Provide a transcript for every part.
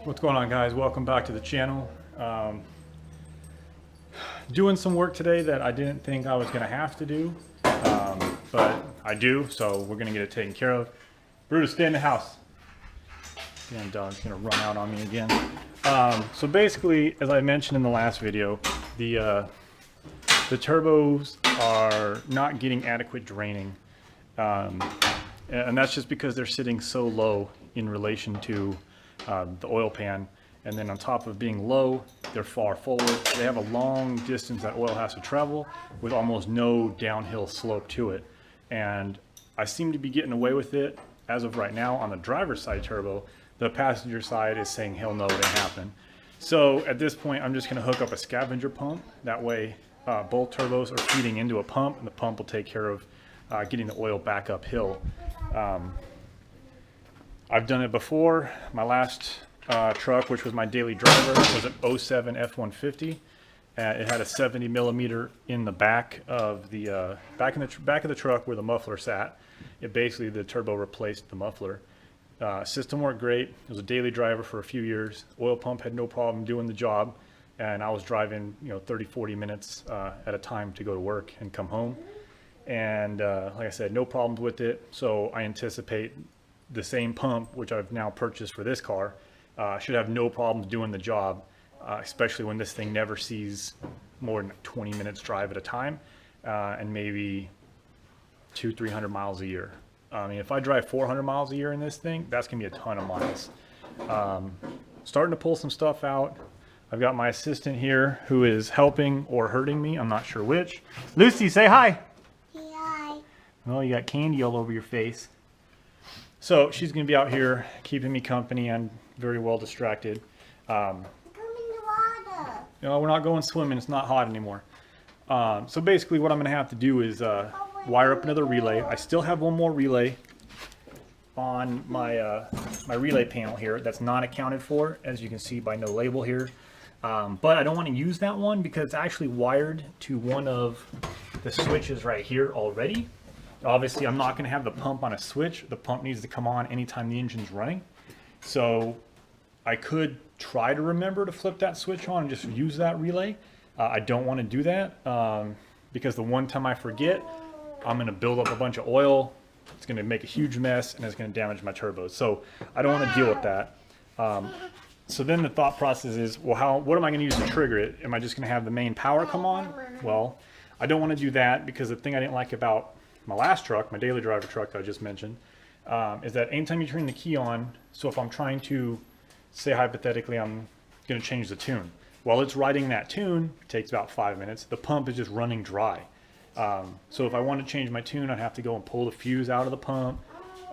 What's going on, guys? Welcome back to the channel. Doing some work today that I didn't think I was going to have to do, but I do, so we're going to get it taken care of. Brutus, stay in the house. Damn dog's going to run out on me again. So basically, as I mentioned in the last video, the turbos are not getting adequate draining, and that's just because they're sitting so low in relation to the oil pan, and then on top of being low, they're far forward. They have a long distance that oil has to travel with almost no downhill slope to it, and I seem to be getting away with it as of right now on the driver's side turbo. The passenger side is saying hell no, it ain't happen. So at this point, I'm just going to hook up a scavenger pump. That way both turbos are feeding into a pump, and the pump will take care of getting the oil back uphill. I've done it before. My last truck, which was my daily driver, was an 07 F-150. It had a 70 millimeter in the back of the back of the truck where the muffler sat. It basically, the turbo replaced the muffler. System worked great. It was a daily driver for a few years. Oil pump had no problem doing the job, and I was driving 30-40 minutes at a time to go to work and come home. And like I said, no problems with it. So I anticipate the same pump, which I've now purchased for this car, should have no problems doing the job, especially when this thing never sees more than 20 minutes drive at a time, and maybe 200-300 miles a year. I mean, if I drive 400 miles a year in this thing, that's gonna be a ton of miles. Starting to pull some stuff out. I've got my assistant here who is helping or hurting me. I'm not sure which. Lucy, say hi. Hi. Well, you got candy all over your face. So she's going to be out here keeping me company. I'm very well distracted. Come in the water. We're not going swimming. It's not hot anymore. So basically what I'm going to have to do is wire up another relay. I still have one more relay on my, my relay panel here that's not accounted for, as you can see by no label here. But I don't want to use that one because it's actually wired to one of the switches right here already. Obviously, I'm not going to have the pump on a switch. The pump needs to come on anytime the engine's running. So I could try to remember to flip that switch on and just use that relay. I don't want to do that because the one time I forget, I'm going to build up a bunch of oil. It's going to make a huge mess, and it's going to damage my turbos. So I don't want to deal with that. So then the thought process is, well, what am I going to use to trigger it? Am I just going to have the main power come on? Well, I don't want to do that because the thing I didn't like about my last truck, my daily driver truck that I just mentioned, is that anytime you turn the key on, so if I'm trying to, say hypothetically, I'm going to change the tune. While it's writing that tune, it takes about 5 minutes, the pump is just running dry. So if I want to change my tune, I'd have to go and pull the fuse out of the pump,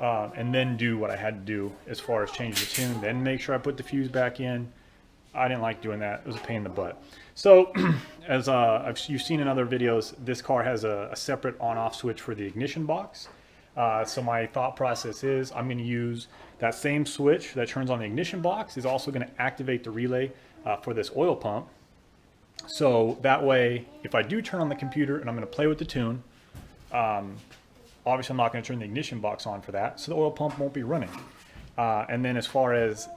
and then do what I had to do as far as change the tune, then make sure I put the fuse back in. I didn't like doing that. It was a pain in the butt. So as you've seen in other videos, this car has a separate on-off switch for the ignition box. So my thought process is I'm going to use that same switch that turns on the ignition box is also going to activate the relay for this oil pump. So that way, if I do turn on the computer and I'm going to play with the tune, obviously I'm not going to turn the ignition box on for that, so the oil pump won't be running. And then as far as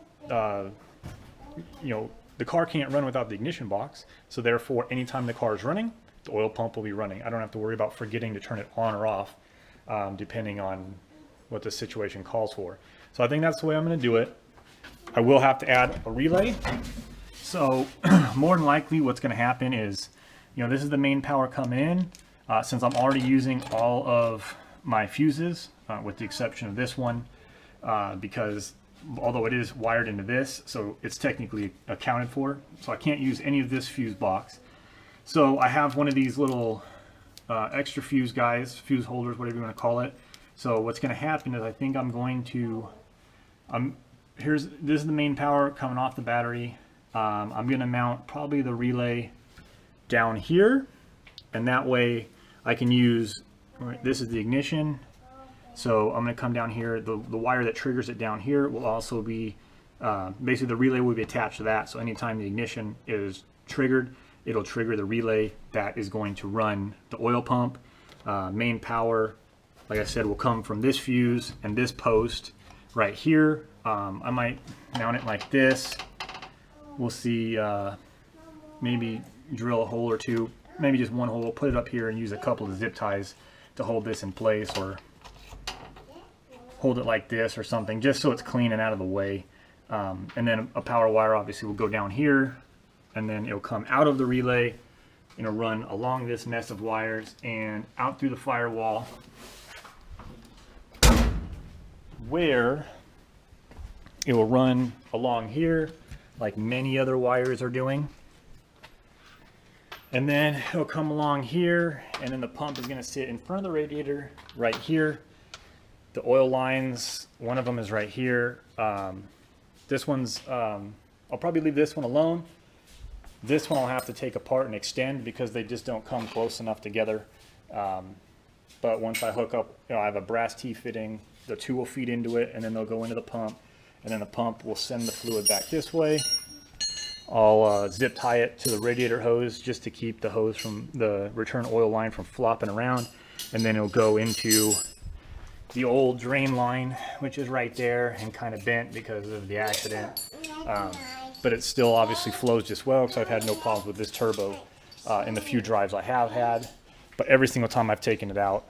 the car can't run without the ignition box, so therefore anytime the car is running, the oil pump will be running. I don't have to worry about forgetting to turn it on or off, depending on what the situation calls for. So I think that's the way I'm going to do it. I will have to add a relay. So more than likely what's going to happen is, this is the main power coming in. Since I'm already using all of my fuses, with the exception of this one, because although it is wired into this, so it's technically accounted for. So I can't use any of this fuse box. So I have one of these little extra fuse guys, fuse holders, whatever you want to call it. So what's going to happen is I think I'm going to, this is the main power coming off the battery. I'm going to mount probably the relay down here, and that way I can use, this is the ignition. So I'm going to come down here. The wire that triggers it down here will also be, basically the relay will be attached to that. So anytime the ignition is triggered, it'll trigger the relay that is going to run the oil pump. Main power, like I said, will come from this fuse and this post right here. I might mount it like this. We'll see, maybe drill a hole or two, maybe just one hole, put it up here and use a couple of zip ties to hold this in place, or hold it like this or something, just so it's clean and out of the way. And then a power wire obviously will go down here, and then it'll come out of the relay, you know, run along this mess of wires and out through the firewall, where it will run along here like many other wires are doing. And then it'll come along here, and then the pump is going to sit in front of the radiator right here. The oil lines, one of them is right here. This one's, I'll probably leave this one alone. This one I'll have to take apart and extend because they just don't come close enough together. But once I hook up, you know, I have a brass T-fitting, the two will feed into it, and then they'll go into the pump, and then the pump will send the fluid back this way. I'll zip tie it to the radiator hose just to keep the hose from the return oil line from flopping around, and then it'll go into the old drain line, which is right there and kind of bent because of the accident. But it still obviously flows just well, because I've had no problems with this turbo in the few drives I have had. But every single time I've taken it out,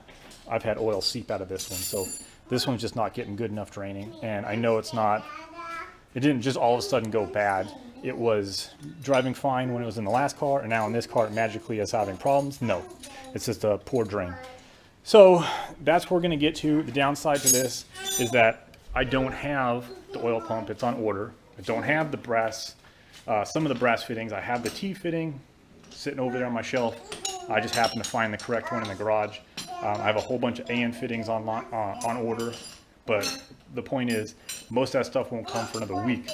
I've had oil seep out of this one. So this one's just not getting good enough draining. And I know it's not, it didn't just all of a sudden go bad. It was driving fine when it was in the last car, and now in this car it magically is having problems. No, it's just a poor drain. So that's where we're gonna get to. The downside to this is that I don't have the oil pump, it's on order. I don't have the brass, some of the brass fittings. I have the T fitting sitting over there on my shelf. I just happen to find the correct one in the garage. I have a whole bunch of AN fittings on order, but the point is most of that stuff won't come for another week.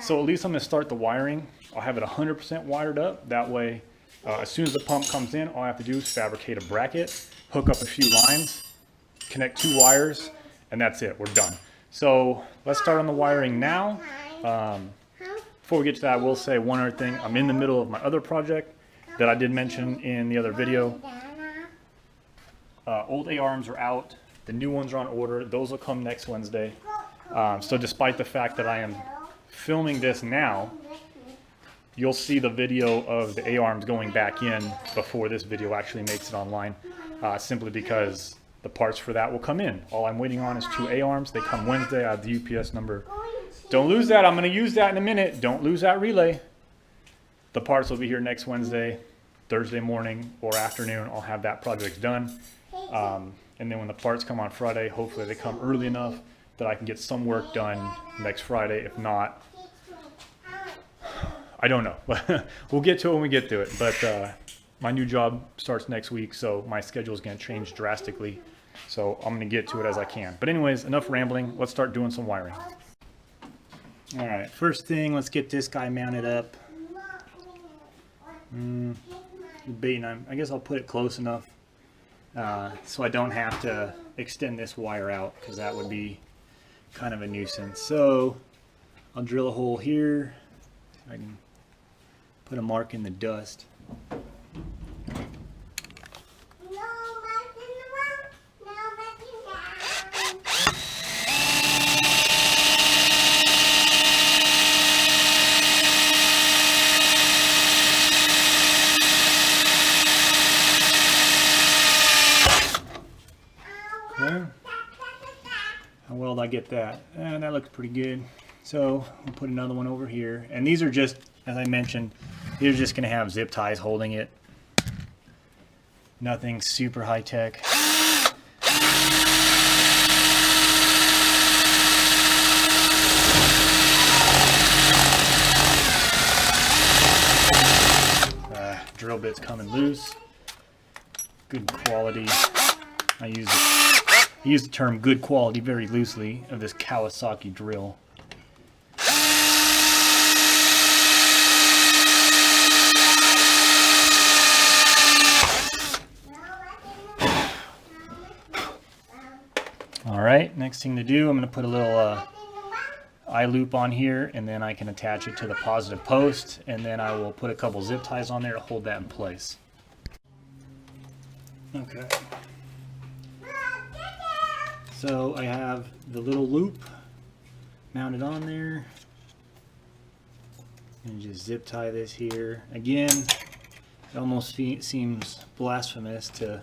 So at least I'm gonna start the wiring. I'll have it 100% wired up. That way, as soon as the pump comes in, all I have to do is fabricate a bracket, hook up a few lines, connect 2 wires, and that's it, we're done. So let's start on the wiring now. Before we get to that, I will say one other thing. I'm in the middle of my other project that I did mention in the other video. Old A-arms are out. The new ones are on order. Those will come next Wednesday. So despite the fact that I am filming this now, you'll see the video of the A-arms going back in before this video actually makes it online, simply because the parts for that will come in. All I'm waiting on is 2 A-arms. They come Wednesday. I have the UPS number. Don't lose that. I'm going to use that in a minute. Don't lose that relay. The parts will be here next Wednesday, Thursday morning or afternoon. I'll have that project done. And then when the parts come on Friday, hopefully they come early enough that I can get some work done next Friday. If not, I don't know. We'll get to it when we get to it. But my new job starts next week, so my schedule is going to change drastically. So I'm going to get to it as I can. But anyways, enough rambling. Let's start doing some wiring. All right, first thing, let's get this guy mounted up. Debating, I guess I'll put it close enough so I don't have to extend this wire out, because that would be kind of a nuisance. So I'll drill a hole here. I can put a mark in the dust. How well did I get that? That looks pretty good. So we'll put another one over here. And these are just, as I mentioned, these are just going to have zip ties holding it. Nothing super high tech. Drill bit's coming loose. Good quality. I use the term good quality very loosely of this Kawasaki drill. All right, next thing to do, I'm going to put a little eye loop on here, and then I can attach it to the positive post, and then I will put a couple zip ties on there to hold that in place. Okay. So I have the little loop mount it on there. And just zip tie this here. Again, it almost seems blasphemous to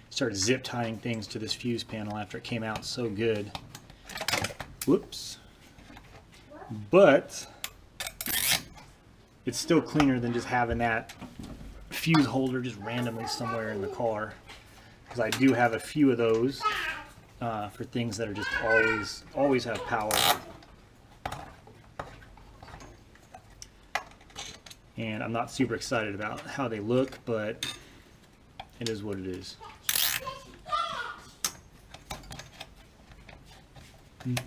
start zip tying things to this fuse panel after it came out so good. Whoops. But it's still cleaner than just having that fuse holder just randomly somewhere in the car. Because I do have a few of those for things that are just always have power. And I'm not super excited about how they look, but it is what it is. And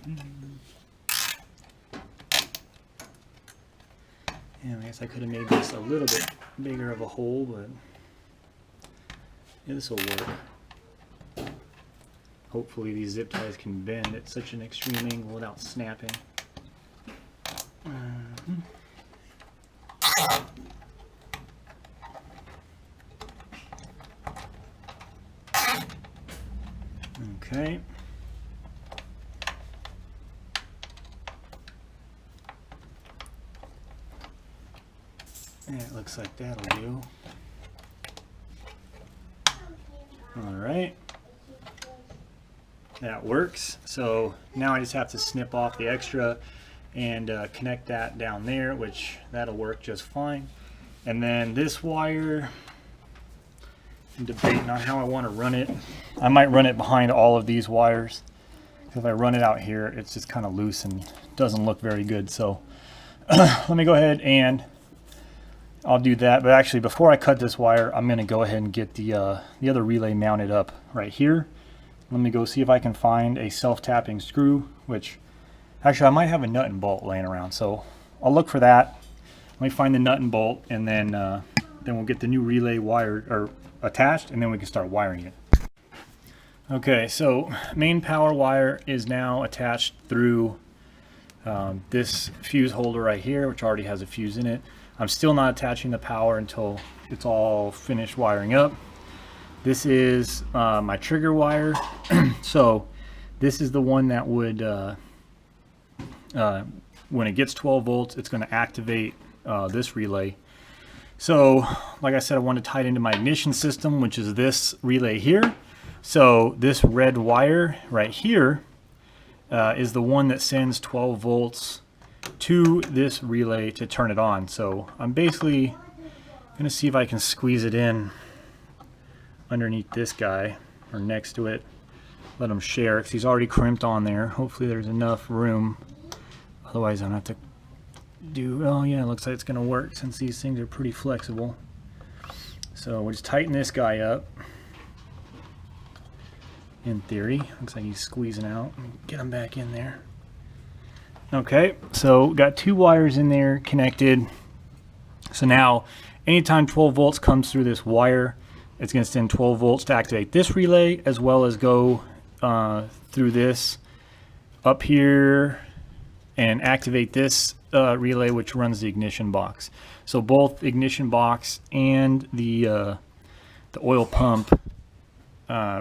I guess I could have made this a little bit bigger of a hole, but yeah, this will work. Hopefully these zip ties can bend at such an extreme angle without snapping. Okay. And it looks like that'll do. All right. That works. So now I just have to snip off the extra and connect that down there, which that'll work just fine. And then this wire, I'm debating on how I want to run it. I might run it behind all of these wires. If I run it out here, it's just kind of loose and doesn't look very good. So let me go ahead and I'll do that. But actually, before I cut this wire, I'm going to go ahead and get the other relay mounted up right here. Let me go see if I can find a self-tapping screw, which actually I might have a nut and bolt laying around. So I'll look for that. Let me find the nut and bolt, and then we'll get the new relay wired or attached, and then we can start wiring it. Okay, so main power wire is now attached through this fuse holder right here, which already has a fuse in it. I'm still not attaching the power until it's all finished wiring up. This is my trigger wire. So this is the one that would, when it gets 12 volts, it's going to activate this relay. So like I said, I want to tie it into my ignition system, which is this relay here. So this red wire right here is the one that sends 12 volts to this relay to turn it on. So I'm basically going to see if I can squeeze it in underneath this guy or next to it. Let him share because he's already crimped on there. Hopefully there's enough room. Otherwise I'm going to have to do, oh yeah, it looks like it's going to work since these things are pretty flexible. So we'll just tighten this guy up. In theory, looks like he's squeezing out. Get him back in there. Okay, so got two wires in there connected. So now anytime 12 volts comes through this wire, it's going to send 12 volts to activate this relay, as well as go through this up here and activate this relay, which runs the ignition box. So both ignition box and the oil pump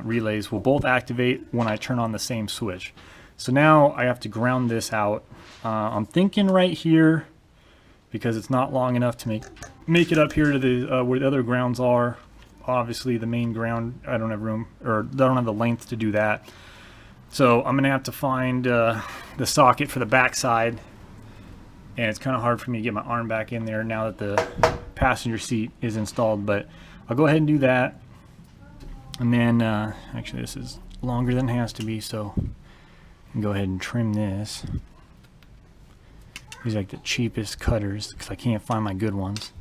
relays will both activate when I turn on the same switch. So now I have to ground this out. I'm thinking right here, because it's not long enough to make it up here to the where the other grounds are. Obviously the main ground, I don't have room, or I don't have the length to do that. So I'm gonna have to find the socket for the back side, and it's kind of hard for me to get my arm back in there now that the passenger seat is installed, but I'll go ahead and do that. And then actually this is longer than it has to be, so I can go ahead and trim this. These are like the cheapest cutters because I can't find my good ones.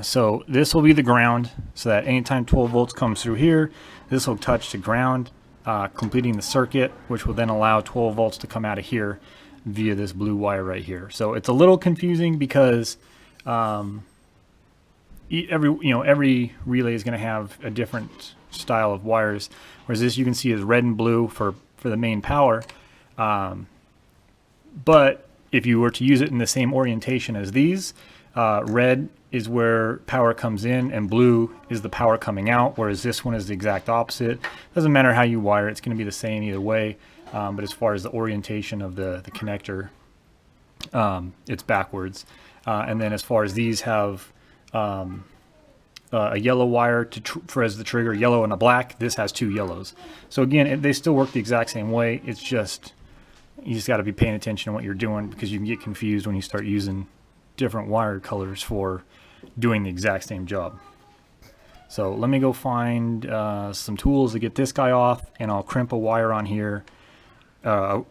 So this will be the ground, so that anytime 12 volts comes through here, this will touch to ground, completing the circuit, which will then allow 12 volts to come out of here via this blue wire right here. So it's a little confusing because every relay is going to have a different style of wires, whereas this you can see is red and blue for the main power. But if you were to use it in the same orientation as these, red is where power comes in and blue is the power coming out, whereas this one is the exact opposite. Doesn't matter how you wire it, it's going to be the same either way. but as far as the orientation of the connector, it's backwards. And then as far as these have a yellow wire for as the trigger, yellow and a black, this has 2 yellows. So again, they still work the exact same way. It's just, you just got to be paying attention to what you're doing, because you can get confused when you start using different wire colors for doing the exact same job. So let me go find some tools to get this guy off, and I'll crimp a wire on here, wire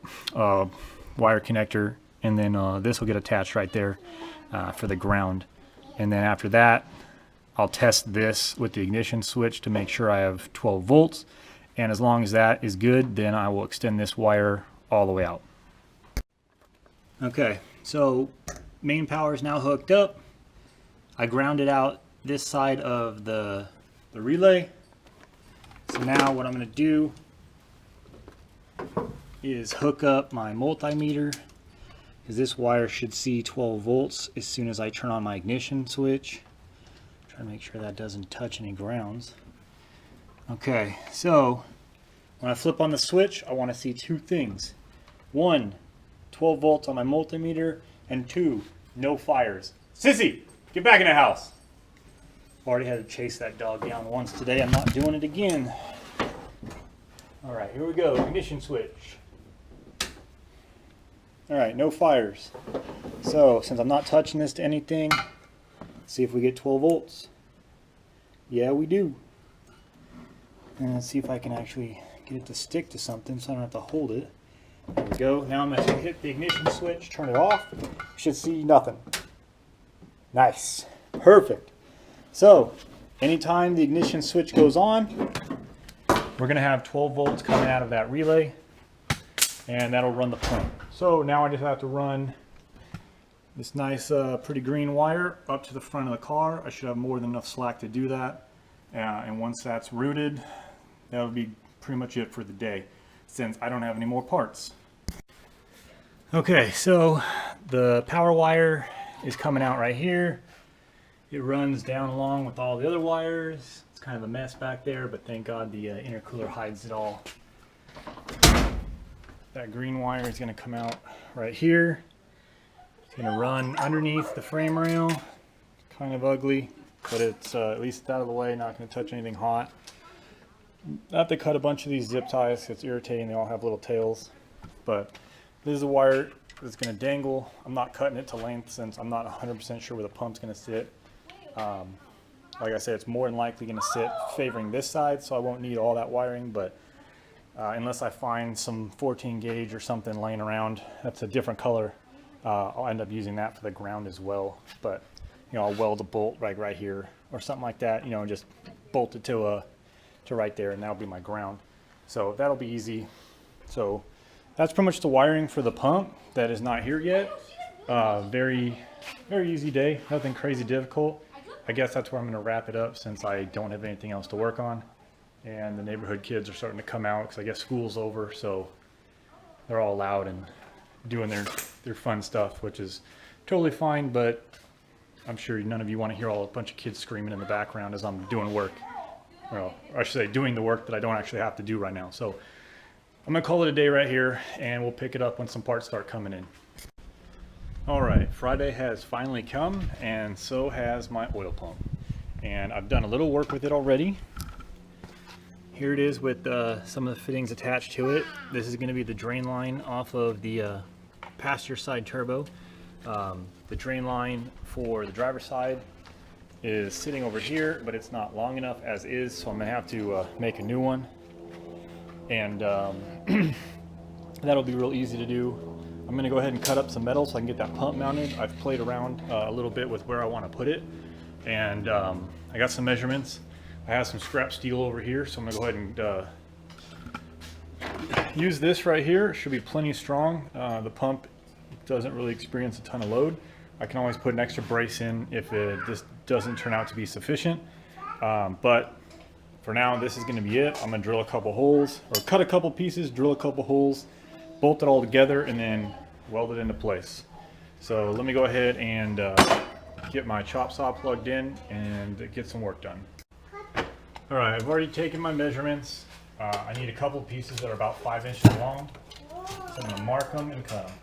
connector, and then this will get attached right there for the ground. And then after that, I'll test this with the ignition switch to make sure I have 12 volts. And as long as that is good, then I will extend this wire all the way out. Okay, so main power is now hooked up. I grounded out this side of the relay. So now what I'm going to do is hook up my multimeter, because this wire should see 12 volts as soon as I turn on my ignition switch. Try to make sure that doesn't touch any grounds. Okay, so when I flip on the switch, I want to see 2 things. 1, 12 volts on my multimeter, and 2, no fires. Sissy, get back in the house. Already had to chase that dog down once today. I'm not doing it again. All right, here we go. Ignition switch. All right, no fires. So since I'm not touching this to anything, let's see if we get 12 volts. Yeah, we do. And let's see if I can actually get it to stick to something so I don't have to hold it. There we go. Now I'm going to hit the ignition switch, turn it off. You should see nothing. Nice. Perfect. So anytime the ignition switch goes on, we're going to have 12 volts coming out of that relay, and that'll run the pump. So now I just have to run this nice pretty green wire up to the front of the car. I should have more than enough slack to do that. And once that's routed, that'll be pretty much it for the day, since I don't have any more parts. Okay, so the power wire is coming out right here. It runs down along with all the other wires. It's kind of a mess back there, but thank God the intercooler hides it all. That green wire is going to come out right here. It's going to run underneath the frame rail. Kind of ugly, but it's at least out of the way, not going to touch anything hot. I have to cut a bunch of these zip ties. It's irritating. They all have little tails. But this is a wire that's going to dangle. I'm not cutting it to length since I'm not 100% sure where the pump's going to sit. Like I said, it's more than likely going to sit favoring this side, so I won't need all that wiring. But unless I find some 14 gauge or something laying around that's a different color, I'll end up using that for the ground as well. But you know, I'll weld a bolt right here or something like that, you know, and just bolt it to right there, and that'll be my ground. So that'll be easy. So that's pretty much the wiring for the pump that is not here yet. Very easy day, nothing crazy difficult. I guess that's where I'm going to wrap it up, since I don't have anything else to work on, and the neighborhood kids are starting to come out because I guess school's over, so they're all loud and doing their fun stuff, which is totally fine. But I'm sure none of you want to hear a bunch of kids screaming in the background as I'm doing work. Well, I should say doing the work that I don't actually have to do right now. So I'm going to call it a day right here, and we'll pick it up when some parts start coming in. Alright, Friday has finally come, and so has my oil pump. And I've done a little work with it already. Here it is with some of the fittings attached to it. This is going to be the drain line off of the passenger side turbo. The drain line for the driver's side is sitting over here, but it's not long enough as is, so I'm going to have to make a new one. And that'll be real easy to do. I'm going to go ahead and cut up some metal so I can get that pump mounted. I've played around a little bit with where I want to put it, and I got some measurements. I have some scrap steel over here, so I'm going to go ahead and use this right here. It should be plenty strong. The pump doesn't really experience a ton of load. I can always put an extra brace in if this doesn't turn out to be sufficient. But for now, this is going to be it. I'm going to drill a couple holes, or cut a couple pieces, drill a couple holes, bolt it all together, and then weld it into place. So let me go ahead and get my chop saw plugged in and get some work done. Alright, I've already taken my measurements. I need a couple pieces that are about 5 inches long. So I'm going to mark them and cut them.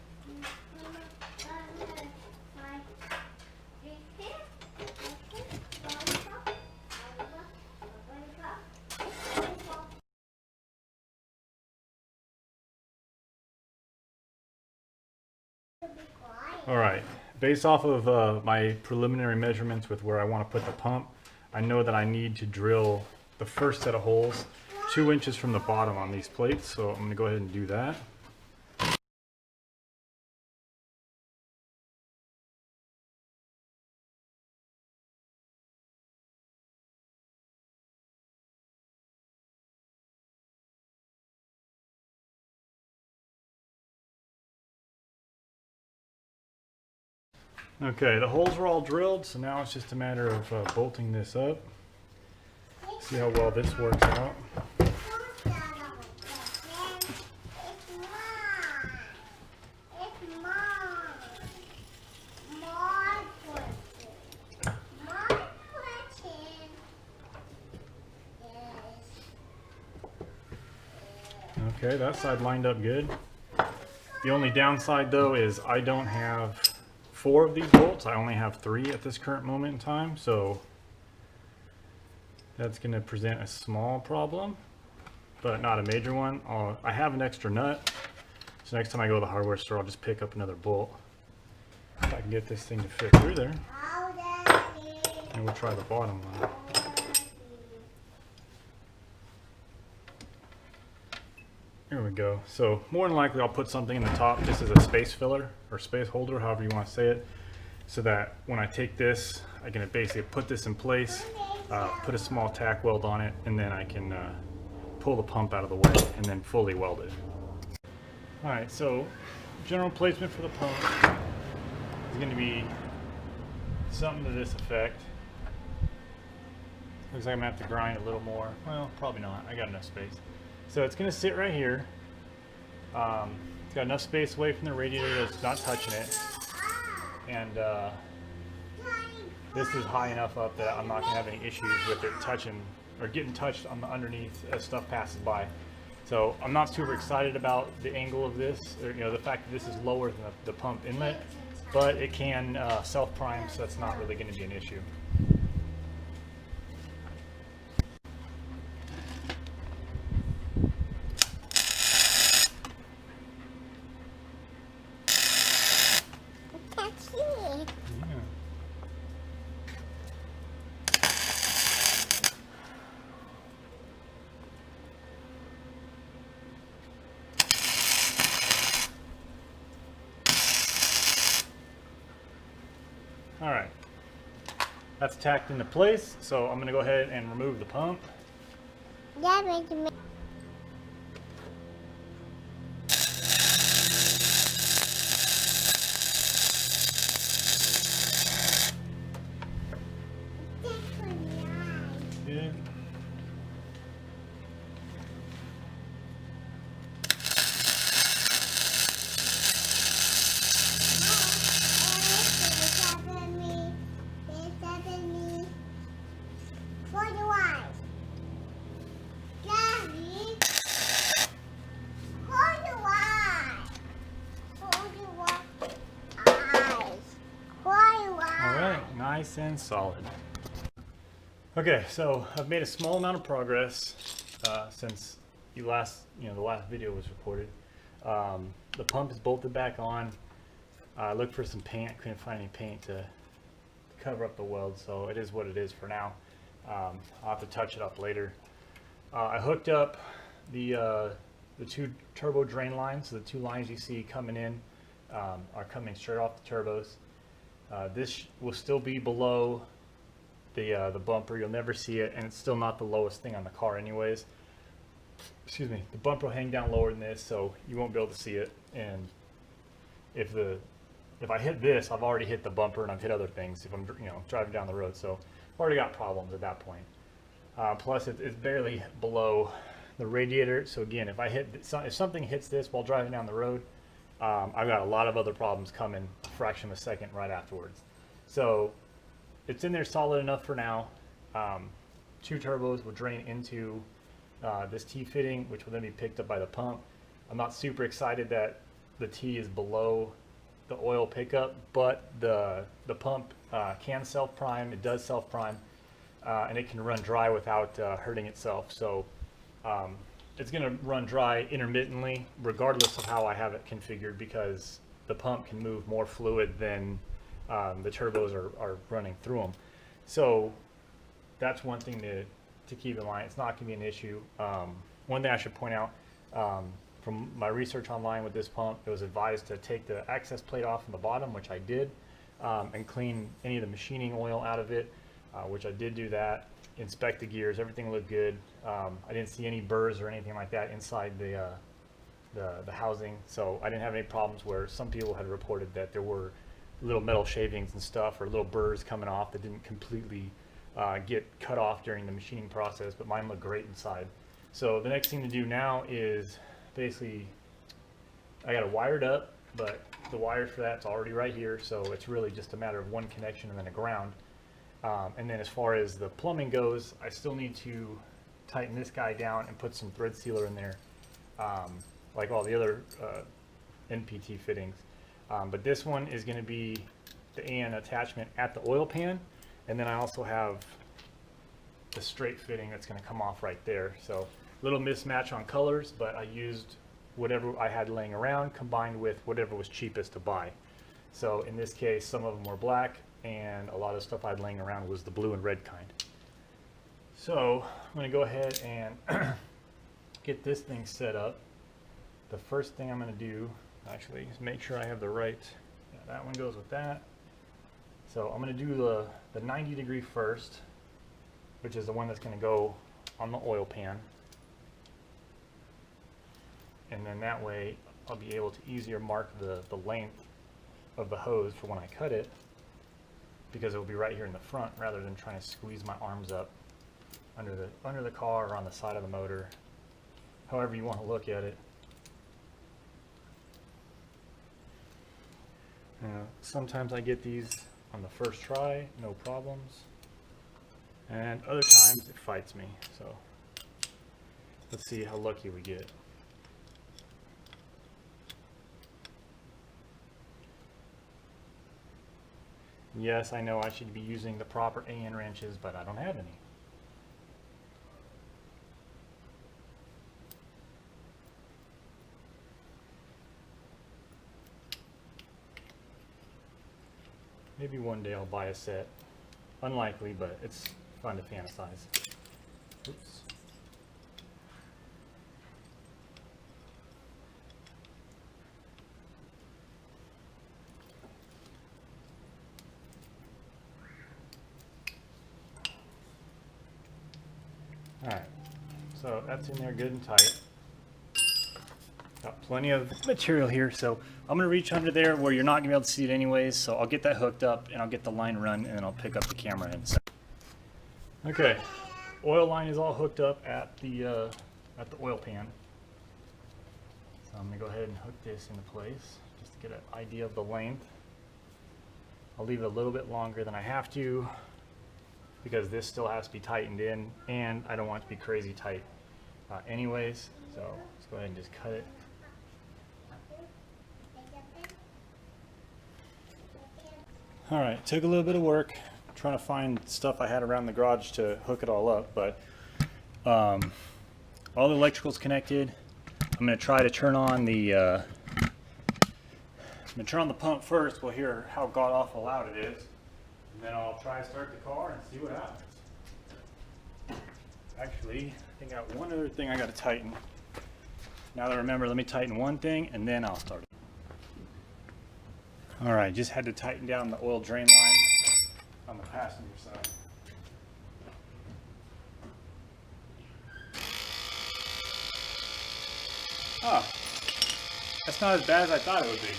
Alright, based off of my preliminary measurements with where I want to put the pump, I know that I need to drill the first set of holes 2 inches from the bottom on these plates, so I'm going to go ahead and do that. Okay, the holes are all drilled, so now it's just a matter of bolting this up. See how well this works out. Okay, that side lined up good. The only downside though is I don't have 4 of these bolts. I only have 3 at this current moment in time, so that's going to present a small problem, but not a major one. I have an extra nut, so next time I go to the hardware store, I'll just pick up another bolt. If I can get this thing to fit through there, and we'll try the bottom one. There we go. So more than likely I'll put something in the top just as a space filler or space holder, however you want to say it, so that when I take this, I can basically put this in place, put a small tack weld on it, and then I can pull the pump out of the way and then fully weld it. Alright, so general placement for the pump is going to be something to this effect. Looks like I'm going to have to grind a little more. Well, probably not. I got enough space. So it's going to sit right here. It's got enough space away from the radiator that it's not touching it. And this is high enough up that I'm not going to have any issues with it touching or getting touched on the underneath as stuff passes by. So I'm not super excited about the angle of this, or the fact that this is lower than the pump inlet, but it can self-prime, so that's not really going to be an issue. Alright, that's tacked into place, so I'm going to go ahead and remove the pump. Good. Nice and solid. Okay, so I've made a small amount of progress since the last video was recorded. The pump is bolted back on. I looked for some paint. I couldn't find any paint to cover up the weld, so it is what it is for now. I'll have to touch it up later. I hooked up the 2 turbo drain lines. So the 2 lines you see coming in are coming straight off the turbos. This will still be below the bumper. You'll never see it, and it's still not the lowest thing on the car anyways. Excuse me. The bumper will hang down lower than this, so you won't be able to see it. And if I hit this, I've already hit the bumper, and I've hit other things if I'm driving down the road. So I've already got problems at that point. Plus, it's barely below the radiator. So again, if something hits this while driving down the road, I've got a lot of other problems coming a fraction of a second right afterwards. So it's in there solid enough for now. 2 turbos will drain into this T-fitting, which will then be picked up by the pump. I'm not super excited that the T is below the oil pickup, but the pump can self-prime. It does self-prime, and it can run dry without hurting itself. So it's going to run dry intermittently regardless of how I have it configured, because the pump can move more fluid than the turbos are running through them. So that's one thing to keep in mind. It's not going to be an issue. One thing I should point out, from my research online with this pump, it was advised to take the access plate off from the bottom, which I did, and clean any of the machining oil out of it, which I did do that. Inspect the gears, everything looked good. I didn't see any burrs or anything like that inside the housing, so I didn't have any problems where some people had reported that there were little metal shavings and stuff or little burrs coming off that didn't completely get cut off during the machining process, but mine looked great inside. So the next thing to do now is basically, I got it wired up, but the wire for that's already right here, so it's really just a matter of one connection and then a ground. And then as far as the plumbing goes, I still need to tighten this guy down and put some thread sealer in there, like all the other NPT fittings. But this one is going to be the AN attachment at the oil pan, and then I also have the straight fitting that's going to come off right there. So a little mismatch on colors, but I used whatever I had laying around combined with whatever was cheapest to buy. So in this case, some of them were black, and a lot of stuff I had laying around was the blue and red kind. So I'm going to go ahead and get this thing set up. The first thing I'm going to do, actually, is make sure I have the right, yeah, that one goes with that. So I'm going to do the 90 degree first, which is the one that's going to go on the oil pan. And then that way I'll be able to easier mark the length of the hose for when I cut it, because it will be right here in the front rather than trying to squeeze my arms up under the car or on the side of the motor, however you want to look at it. Sometimes I get these on the first try, no problems, and other times it fights me. So let's see how lucky we get. Yes, I know I should be using the proper AN wrenches, but I don't have any. Maybe one day I'll buy a set. Unlikely, but it's fun to fantasize. Oops. Alright, so that's in there good and tight. Got plenty of material here, so I'm going to reach under there where you're not going to be able to see it anyways, so I'll get that hooked up and I'll get the line run and then I'll pick up the camera in a second. Okay, oil line is all hooked up at the oil pan. So I'm going to go ahead and hook this into place just to get an idea of the length. I'll leave it a little bit longer than I have to, because this still has to be tightened in, and I don't want it to be crazy tight anyways. So let's go ahead and just cut it. Alright, took a little bit of work trying to find stuff I had around the garage to hook it all up, but all the electrical's connected. I'm going to try to turn on the pump first. We'll hear how god awful loud it is. And then I'll try to start the car and see what happens. Actually, I think I got one other thing I got to tighten. Now that I remember, let me tighten one thing and then I'll start it. Alright, just had to tighten down the oil drain line on the passenger side. Oh, that's not as bad as I thought it would be.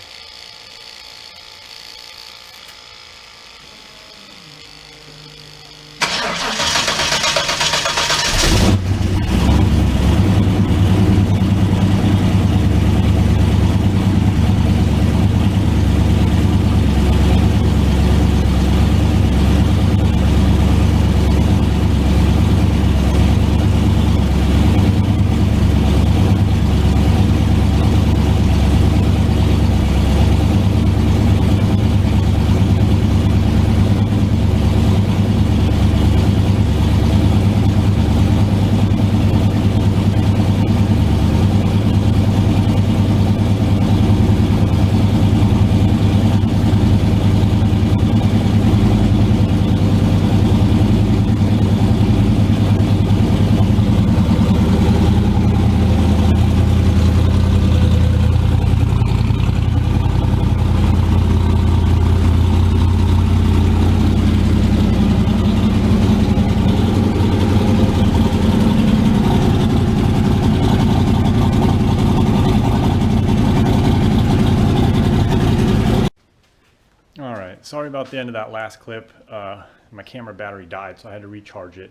about the end of that last clip. My camera battery died, so I had to recharge it.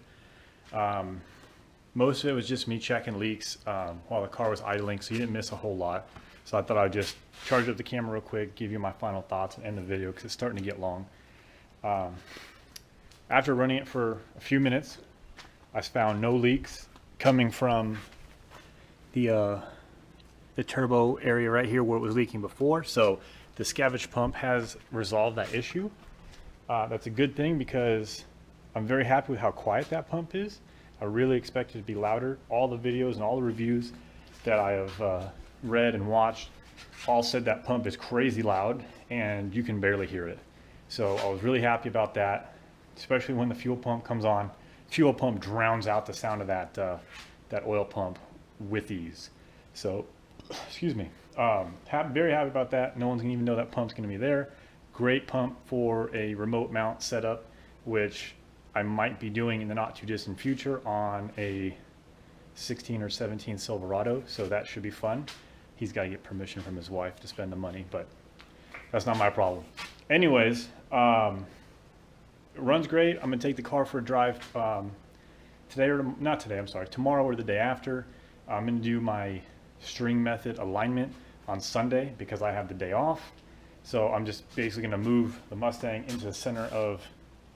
Most of it was just me checking leaks while the car was idling, so you didn't miss a whole lot. So I thought I'd just charge up the camera real quick, give you my final thoughts, and end the video because it's starting to get long. After running it for a few minutes, I found no leaks coming from the turbo area right here where it was leaking before. So the scavenge pump has resolved that issue. That's a good thing because I'm very happy with how quiet that pump is. I really expected it to be louder. All the videos and all the reviews that I have read and watched all said that pump is crazy loud and you can barely hear it. So I was really happy about that, especially when the fuel pump comes on. Fuel pump drowns out the sound of that oil pump with ease. So, excuse me. Very happy about that. No one's gonna even know that pump's gonna be there. Great pump for a remote mount setup, which I might be doing in the not too distant future on a 16 or 17 Silverado. So that should be fun. He's got to get permission from his wife to spend the money, but that's not my problem. Anyways, it runs great. I'm gonna take the car for a drive today, or not today, I'm sorry, tomorrow or the day after. I'm gonna do my string method alignment on Sunday because I have the day off. So I'm just basically gonna move the Mustang into the center of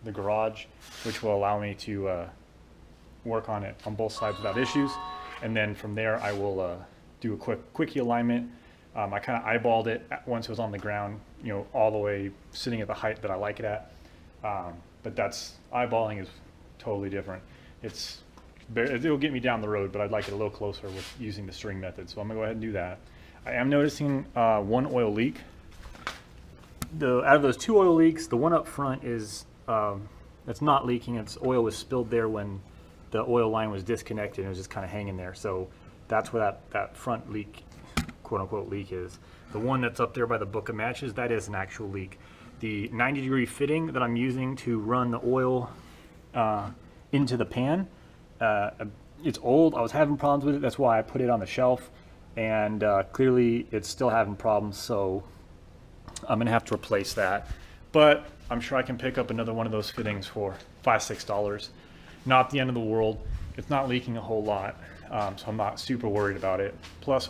the garage, which will allow me to work on it on both sides without issues. And then from there, I will do a quickie alignment. I kind of eyeballed it once it was on the ground, you know, all the way sitting at the height that I like it at. But eyeballing is totally different. It'll get me down the road, but I'd like it a little closer with using the string method. So I'm gonna go ahead and do that. I am noticing one oil leak. Out of those two oil leaks, the one up front is it's not leaking. Its oil was spilled there when the oil line was disconnected and it was just kind of hanging there. So that's where that front leak, quote unquote leak, is. The one that's up there by the book of matches, that is an actual leak. The 90-degree fitting that I'm using to run the oil into the pan, it's old. I was having problems with it. That's why I put it on the shelf, and clearly it's still having problems. So I'm gonna have to replace that. But I'm sure I can pick up another one of those fittings for $5, $6. Not the end of the world. It's not leaking a whole lot, so I'm not super worried about it. Plus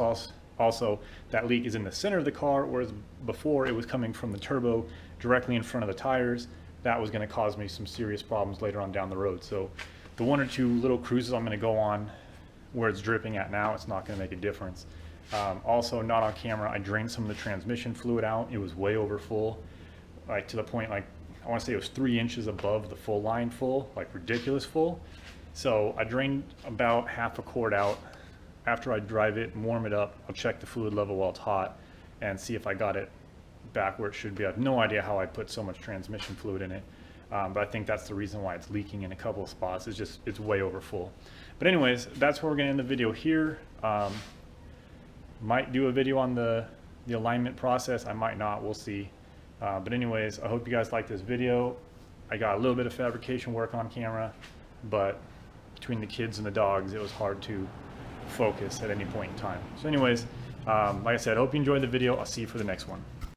also that leak is in the center of the car, whereas before it was coming from the turbo directly in front of the tires. That was going to cause me some serious problems later on down the road. So the one or two little cruises I'm going to go on where it's dripping at now, it's not going to make a difference. Also, not on camera, I drained some of the transmission fluid out. It was way over full, like to the point, like I want to say it was 3 inches above the full line full, like ridiculous full. So I drained about half a quart out. After I drive it and warm it up, I'll check the fluid level while it's hot and see if I got it back where it should be. I have no idea how I put so much transmission fluid in it, but I think that's the reason why it's leaking in a couple of spots. It's way over full. But anyways, that's where we're gonna end the video here. Might do a video on the alignment process. I might not, we'll see. But anyways, I hope you guys liked this video. I got a little bit of fabrication work on camera, but between the kids and the dogs, it was hard to focus at any point in time. So anyways, like I said, I hope you enjoyed the video. I'll see you for the next one.